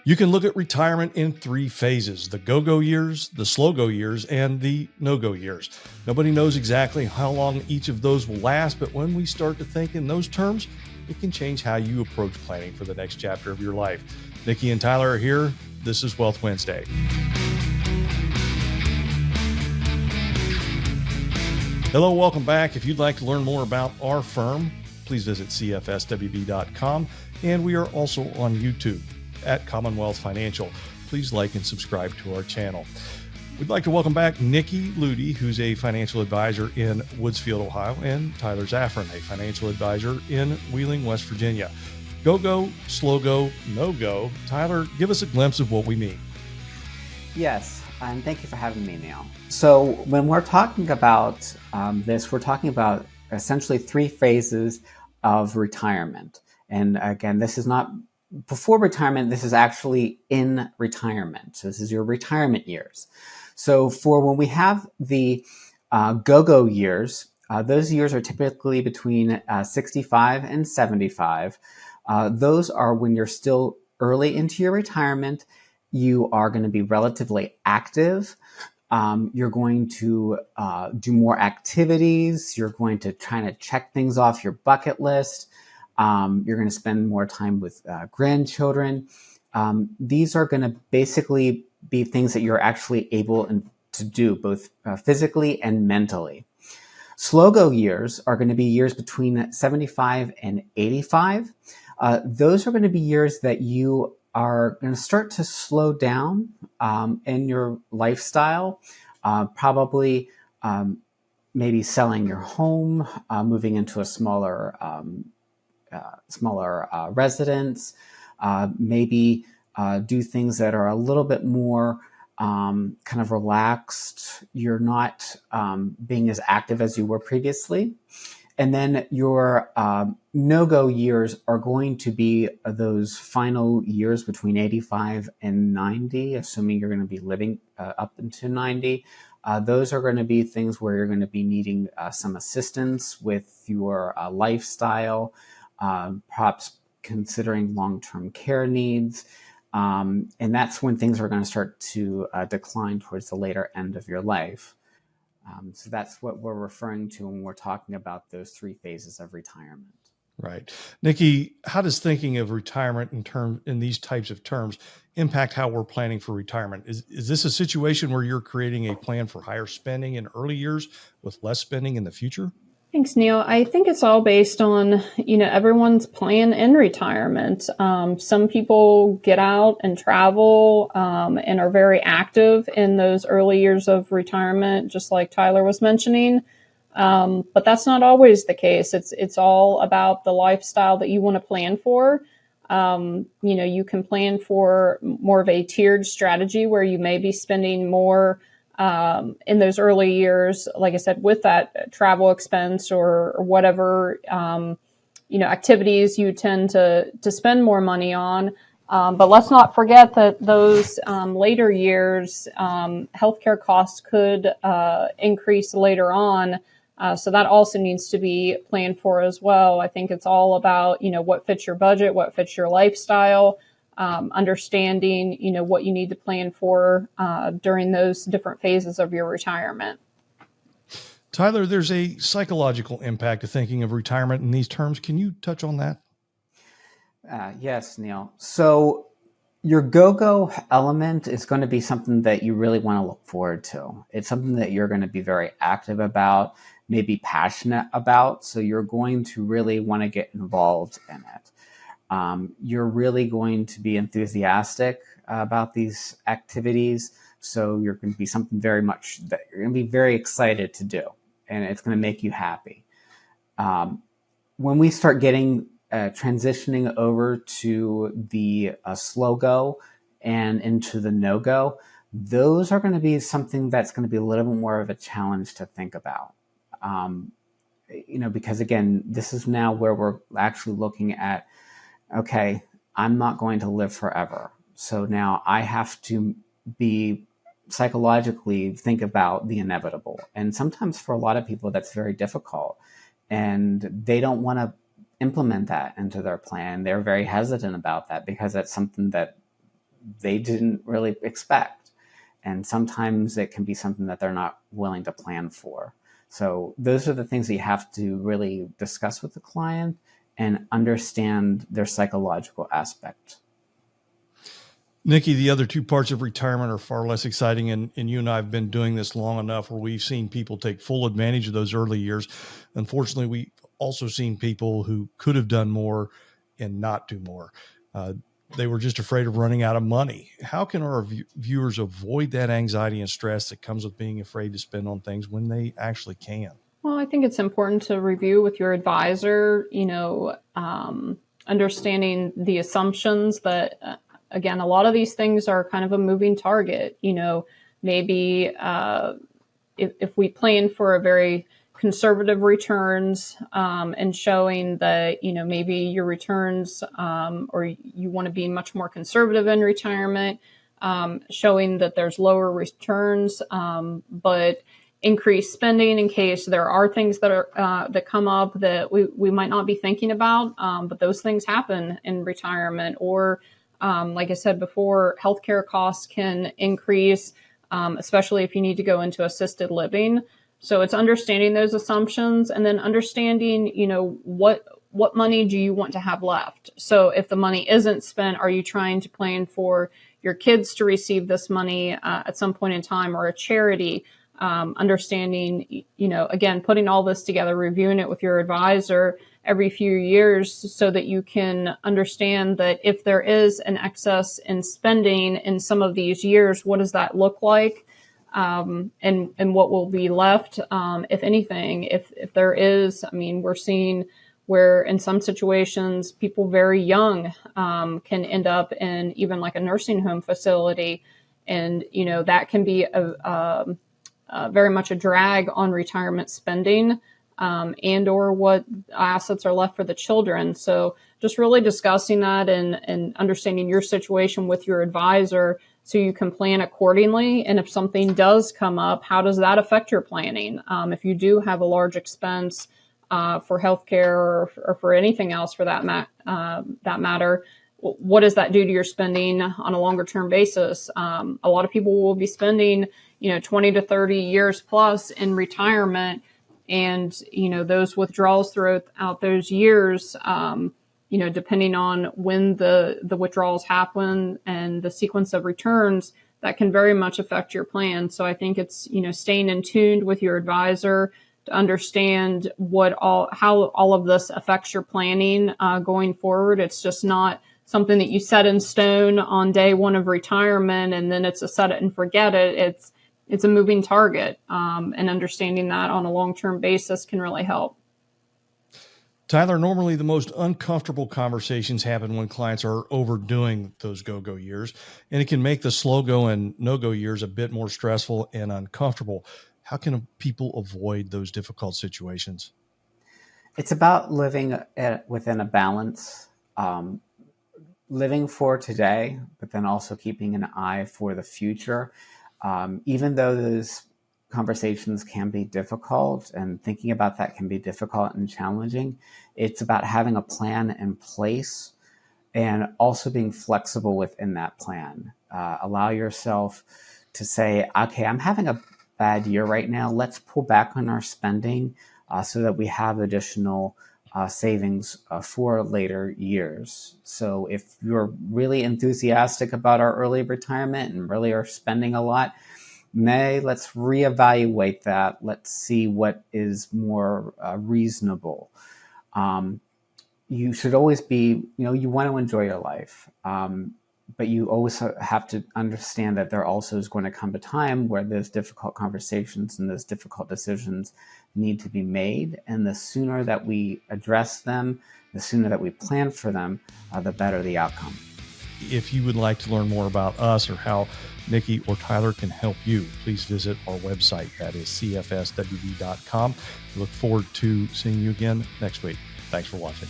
You can look at retirement in three phases: the go-go years, the slow-go years, and the no-go years. Nobody knows exactly how long each of those will last, but when we start to think in those terms, it can change how you approach planning for the next chapter of your life. Nikki and Tyler are here. This is Wealth Wednesday. Hello, welcome back. If you'd like to learn more about our firm, please visit cfswb.com. And we are also on YouTube at Commonwealth Financial. Please like and subscribe to our channel. We'd like to welcome back Nikki Ludy, who's a financial advisor in Woodsfield, Ohio, and Tyler Zaffron, a financial advisor in Wheeling, West Virginia. Go, slow-go, no-go. Tyler, give us a glimpse of what we mean. Yes, and thank you for having me, Neil. So when we're talking about this, we're talking about essentially three phases of retirement. And again, this is not before retirement, this is actually in retirement. So this is your retirement years. So for when we have the go-go years, those years are typically between 65 and 75. Those are when you're still early into your retirement. You are going to be relatively active. You're going to do more activities. You're going to try to check things off your bucket list. You're going to spend more time with grandchildren. These are going to basically be things that you're actually able to do both physically and mentally. Slow-go years are going to be years between 75 and 85. Those are going to be years that you are going to start to slow down in your lifestyle, probably maybe selling your home, moving into a smaller residence, maybe do things that are a little bit more kind of relaxed. You're not being as active as you were previously. And then your no-go years are going to be those final years between 85 and 90, assuming you're going to be living up into 90. Those are going to be things where you're going to be needing some assistance with your lifestyle, perhaps considering long-term care needs. And that's when things are going to start to decline towards the later end of your life. So that's what we're referring to when we're talking about those three phases of retirement. Right. Nikki, how does thinking of retirement in these types of terms impact how we're planning for retirement? Is this a situation where you're creating a plan for higher spending in early years with less spending in the future? Thanks, Neil. I think it's all based on, everyone's plan in retirement. Some people get out and travel and are very active in those early years of retirement, just like Tyler was mentioning. But that's not always the case. It's all about the lifestyle that you want to plan for. You can plan for more of a tiered strategy where you may be spending more in those early years, like I said, with that travel expense or whatever, activities you tend to spend more money on. But let's not forget that those later years, healthcare costs could increase later on. So that also needs to be planned for as well. I think it's all about, what fits your budget, what fits your lifestyle. Understanding, what you need to plan for during those different phases of your retirement. Tyler, there's a psychological impact to thinking of retirement in these terms. Can you touch on that? Yes, Neil. So your go-go element is going to be something that you really want to look forward to. It's something that you're going to be very active about, maybe passionate about. So you're going to really want to get involved in it. You're really going to be enthusiastic about these activities. So you're going to be something very much that you're going to be very excited to do, and it's going to make you happy. When we start getting transitioning over to the slow go and into the no go, those are going to be something that's going to be a little bit more of a challenge to think about. Because again, this is now where we're actually looking at, okay, I'm not going to live forever. So now I have to be psychologically think about the inevitable. And sometimes for a lot of people, that's very difficult. And they don't want to implement that into their plan. They're very hesitant about that because that's something that they didn't really expect. And sometimes it can be something that they're not willing to plan for. So those are the things that you have to really discuss with the client and understand their psychological aspect. Nikki, the other two parts of retirement are far less exciting. And you and I have been doing this long enough where we've seen people take full advantage of those early years. Unfortunately, we've also seen people who could have done more and not do more. They were just afraid of running out of money. How can our viewers avoid that anxiety and stress that comes with being afraid to spend on things when they actually can? Well, I think it's important to review with your advisor, understanding the assumptions that, again, a lot of these things are kind of a moving target. Maybe if we plan for a very conservative returns and showing that, maybe your returns or you want to be much more conservative in retirement, showing that there's lower returns, but increased spending in case there are things that are that come up that we might not be thinking about, but those things happen in retirement. Or like I said before, healthcare costs can increase, especially if you need to go into assisted living. So it's understanding those assumptions and then understanding, what money do you want to have left? So if the money isn't spent, are you trying to plan for your kids to receive this money at some point in time, or a charity? Understanding, again, putting all this together, reviewing it with your advisor every few years so that you can understand that if there is an excess in spending in some of these years, what does that look like? And what will be left, if anything, if there is. We're seeing where in some situations people very young can end up in even like a nursing home facility, and that can be very much a drag on retirement spending, and or what assets are left for the children. So just really discussing that and understanding your situation with your advisor so you can plan accordingly. And if something does come up, how does that affect your planning? If you do have a large expense for healthcare or for anything else for that matter, what does that do to your spending on a longer term basis? A lot of people will be spending 20 to 30 years plus in retirement, and those withdrawals throughout those years, depending on when the withdrawals happen and the sequence of returns, that can very much affect your plan. So I think it's staying in tune with your advisor to understand how all of this affects your planning going forward. It's just not something that you set in stone on day one of retirement and then it's a set it and forget it. It's a moving target, and understanding that on a long-term basis can really help. Tyler, normally the most uncomfortable conversations happen when clients are overdoing those go-go years, and it can make the slow-go and no-go years a bit more stressful and uncomfortable. How can people avoid those difficult situations? It's about living within a balance, living for today, but then also keeping an eye for the future. Even though those conversations can be difficult and thinking about that can be difficult and challenging, it's about having a plan in place and also being flexible within that plan. Allow yourself to say, okay, I'm having a bad year right now. Let's pull back on our spending so that we have additional savings for later years. So if you're really enthusiastic about our early retirement and really are spending a lot, let's reevaluate that. Let's see what is more reasonable. You should always be, you want to enjoy your life. But you always have to understand that there also is going to come a time where those difficult conversations and those difficult decisions need to be made. And the sooner that we address them, the sooner that we plan for them, the better the outcome. If you would like to learn more about us or how Nikki or Tyler can help you, please visit our website. That is cfswb.com. We look forward to seeing you again next week. Thanks for watching.